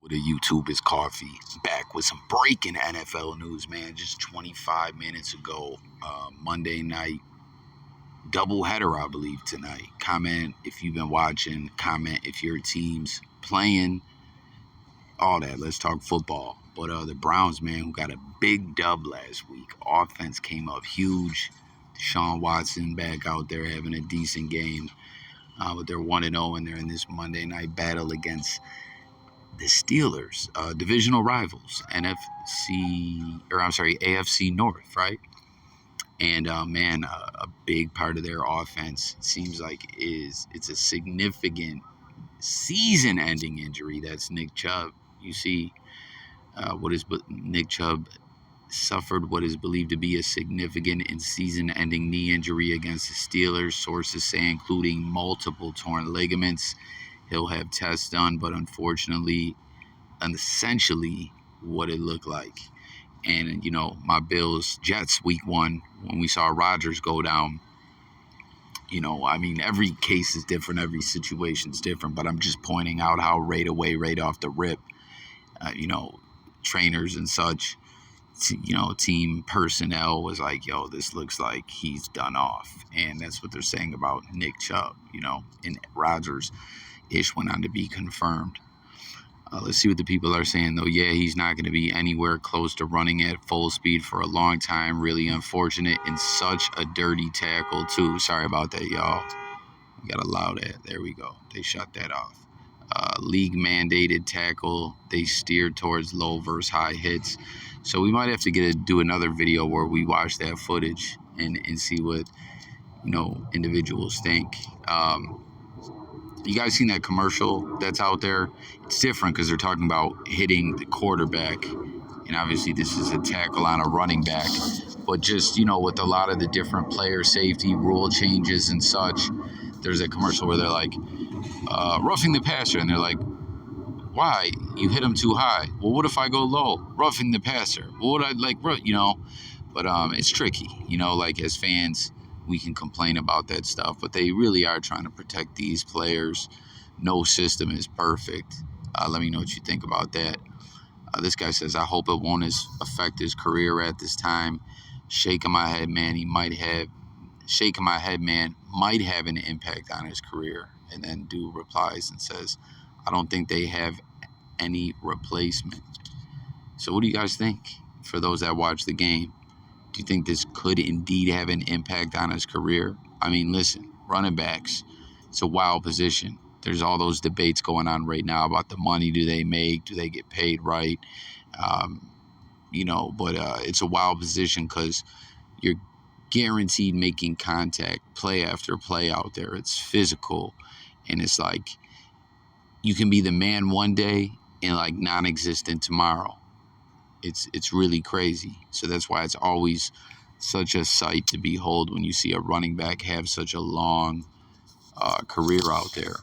With a YouTube is Coffee, back with some breaking NFL news, man. Just 25 minutes ago, Monday night, doubleheader, I believe, tonight. Comment if you've been watching, comment if your team's playing, all that. Let's talk football. But the Browns, man, who got a big dub last week. Offense came up huge. Deshaun Watson back out there having a decent game. But they're 1-0, and they're in this Monday night battle against the Steelers, divisional rivals, AFC North, right? And a big part of their offense seems like it's a significant season-ending injury. That's Nick Chubb. You see, Nick Chubb suffered what is believed to be a significant and season-ending knee injury against the Steelers. Sources say including multiple torn ligaments. He'll have tests done, but unfortunately, essentially what it looked like. And, my Bills, Jets, week 1, when we saw Rodgers go down, every case is different, every situation's different, but I'm just pointing out how right off the rip, trainers and such, team personnel was like, yo, this looks like he's done off. And that's what they're saying about Nick Chubb, and Rodgers-ish went on to be confirmed. Let's see what the people are saying, though. Yeah, he's not going to be anywhere close to running at full speed for a long time. Really unfortunate, and such a dirty tackle, too. Sorry about that, y'all. We got to allow that. There we go. They shut that off. League-mandated tackle. They steered towards low versus high hits. So we might have to do another video where we watch that footage and see what, individuals think. You guys seen that commercial that's out there? It's different because they're talking about hitting the quarterback. And obviously this is a tackle on a running back. But just, with a lot of the different player safety rule changes and such, there's a commercial where they're like, roughing the passer. And they're like, why? You hit him too high. Well, what if I go low? Roughing the passer. Well, what I'd like, But it's tricky, as fans, we can complain about that stuff, but they really are trying to protect these players. No system is perfect. Let me know what you think about that. This guy says, I hope it won't affect his career at this time. Shaking my head, man, might have an impact on his career. And then Dude replies and says, I don't think they have any replacement. So what do you guys think? For those that watch the game, do you think this could indeed have an impact on his career? Listen, running backs, it's a wild position. There's all those debates going on right now about the money do they make, do they get paid right? It's a wild position because you're guaranteed making contact play after play out there. It's physical, and it's like you can be the man one day and like non-existent tomorrow. It's really crazy. So that's why it's always such a sight to behold when you see a running back have such a long career out there.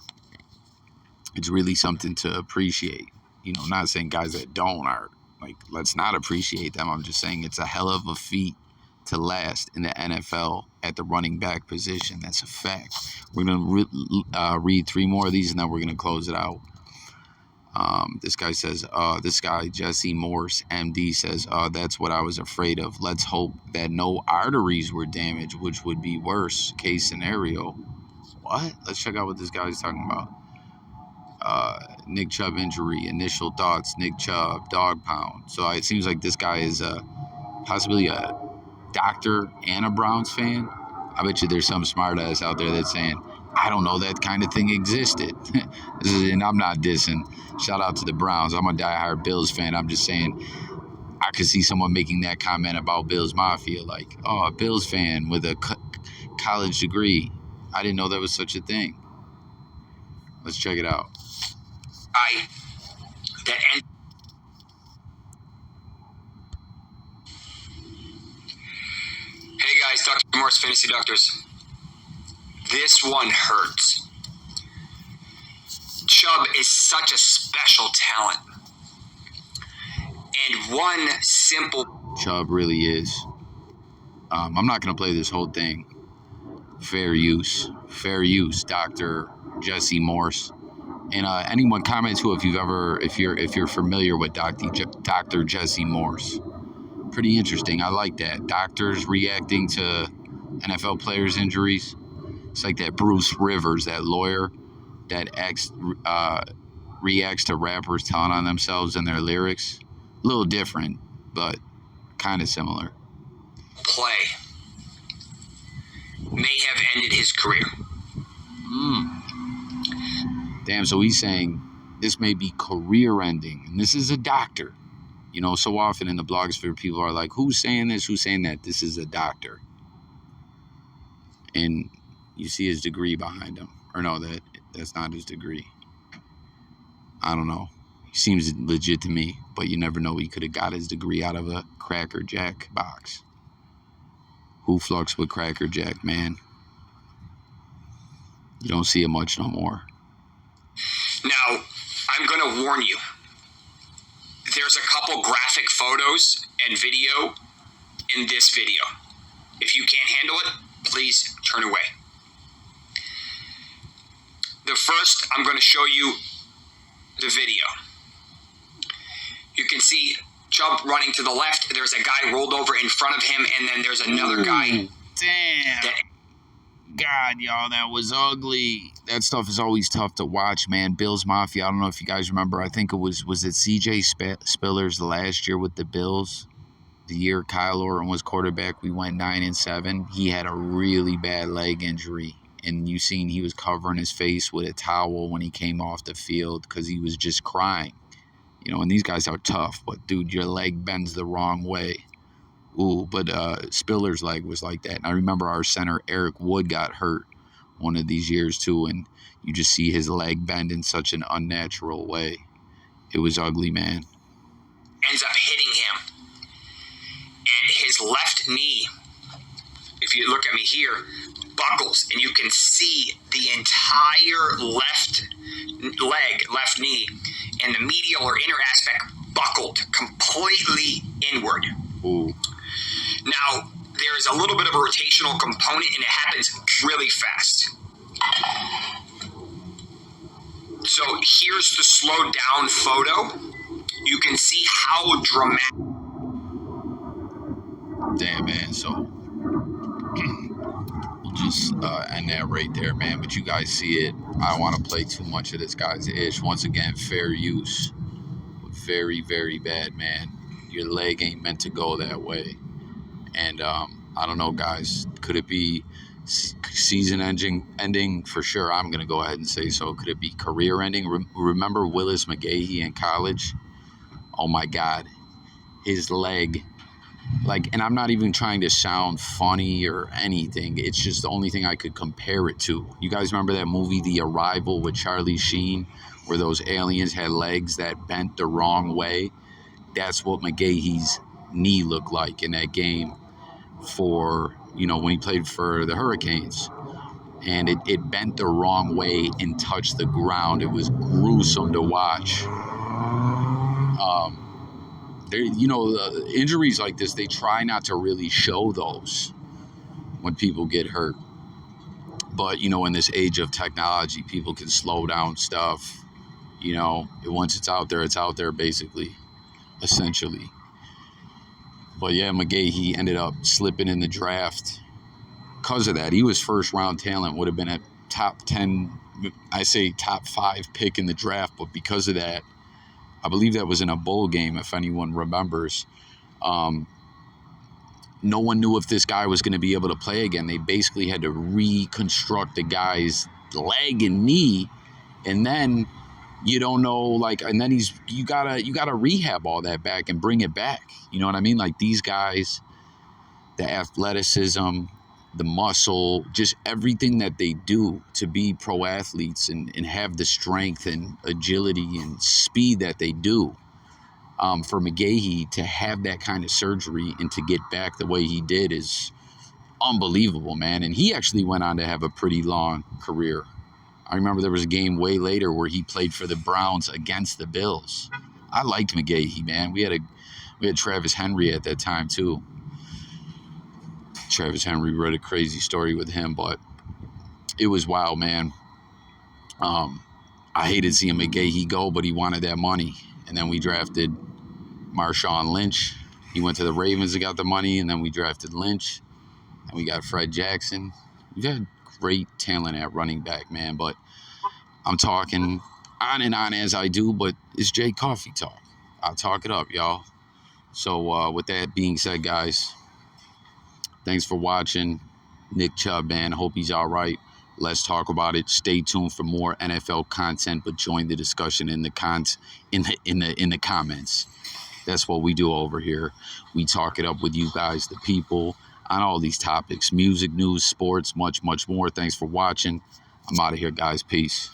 It's really something to appreciate. Not saying guys that don't are like, let's not appreciate them. I'm just saying it's a hell of a feat to last in the NFL at the running back position. That's a fact. We're going to read 3 more of these and then we're going to close it out. This guy says, Jesse Morse, MD, says, that's what I was afraid of. Let's hope that no arteries were damaged, which would be worse case scenario. What? Let's check out what this guy's talking about. Nick Chubb injury, initial thoughts, Nick Chubb, dog pound. So it seems like this guy is possibly a doctor and a Browns fan. I bet you there's some smart ass out there that's saying, I don't know that kind of thing existed. And I'm not dissing. Shout out to the Browns. I'm a diehard Bills fan. I'm just saying I could see someone making that comment about Bills Mafia. Like, oh, a Bills fan with a college degree. I didn't know there was such a thing. Let's check it out. Hey guys, Dr. Morse, Fantasy Doctors. This one hurts. Chubb is such a special talent. And one simple... Chubb really is. I'm not going to play this whole thing. Fair use, Dr. Jesse Morse. And anyone comment too if you're familiar with Dr. Jesse Morse. Pretty interesting. I like that. Doctors reacting to NFL players' injuries. It's like that Bruce Rivers, that lawyer that reacts to rappers telling on themselves in their lyrics. A little different, but kind of similar. Play may have ended his career. Damn, so he's saying this may be career ending. And this is a doctor. You know, so often in the blogosphere, people are like, who's saying this? Who's saying that? This is a doctor. And you see his degree behind him. Or no, that's not his degree. I don't know. He seems legit to me, but you never know. He could have got his degree out of a Cracker Jack box. Who flux with Cracker Jack, man? You don't see it much no more. Now, I'm going to warn you. There's a couple graphic photos and video in this video. If you can't handle it, please turn away. The first, I'm going to show you the video. You can see Chubb running to the left. There's a guy rolled over in front of him, and then there's another guy. Damn. God, y'all, that was ugly. That stuff is always tough to watch, man. Bills Mafia, I don't know if you guys remember. I think it was it CJ Spillers last year with the Bills? The year Kyle Orton was quarterback, we went 9-7. He had a really bad leg injury. And you seen he was covering his face with a towel when he came off the field because he was just crying. You know, and these guys are tough, but dude, your leg bends the wrong way. Ooh, but Spiller's leg was like that. And I remember our center, Eric Wood, got hurt one of these years too, and you just see his leg bend in such an unnatural way. It was ugly, man. Ends up hitting him. And his left knee, if you look at me here, buckles, and you can see the entire left leg, left knee, and the medial or inner aspect buckled completely inward. Ooh. Now, there is a little bit of a rotational component, and it happens really fast. So here's the slowed down photo. You can see how dramatic. Damn, man. So we'll just end that right there, man. But you guys see it. I don't want to play too much of this guy's ish. Once again, fair use. Very, very bad, man. Your leg ain't meant to go that way. And I don't know, guys. Could it be season ending? For sure, I'm going to go ahead and say so. Could it be career ending? Remember Willis McGahee in college? Oh, my God. His leg. And I'm not even trying to sound funny or anything. It's just the only thing I could compare it to. You guys remember that movie, The Arrival, with Charlie Sheen, where those aliens had legs that bent the wrong way? That's what McGahee's knee looked like in that game for, when he played for the Hurricanes. And it bent the wrong way and touched the ground. It was gruesome to watch. Injuries like this, they try not to really show those when people get hurt. But, in this age of technology, people can slow down stuff. Once it's out there, basically, essentially. But yeah, McGahee ended up slipping in the draft because of that. He was first round talent, would have been a top 10, I say top 5 pick in the draft. But because of that, I believe that was in a bowl game, if anyone remembers. No one knew if this guy was going to be able to play again. They basically had to reconstruct the guy's leg and knee, and then you don't know, and then you gotta rehab all that back and bring it back. You know what I mean? Like these guys, the athleticism, the muscle, just everything that they do to be pro athletes and have the strength and agility and speed that they do. For McGahee to have that kind of surgery and to get back the way he did is unbelievable, man. And he actually went on to have a pretty long career. I remember there was a game way later where he played for the Browns against the Bills. I liked McGahee, man. We had Travis Henry at that time too. Travis Henry wrote a crazy story with him, but it was wild, man. I hated seeing McGahee go, but he wanted that money. And then we drafted Marshawn Lynch. He went to the Ravens and got the money, and then we drafted Lynch, and we got Fred Jackson. We've had great talent at running back, man, but I'm talking on and on as I do, but it's Jay Coffee talk. I'll talk it up, y'all. So with that being said, guys, thanks for watching. Nick Chubb, man, hope he's all right. Let's talk about it. Stay tuned for more NFL content, but join the discussion in the comments. That's what we do over here. We talk it up with you guys, the people, on all these topics: music, news, sports, much, much more. Thanks for watching. I'm out of here, guys. Peace.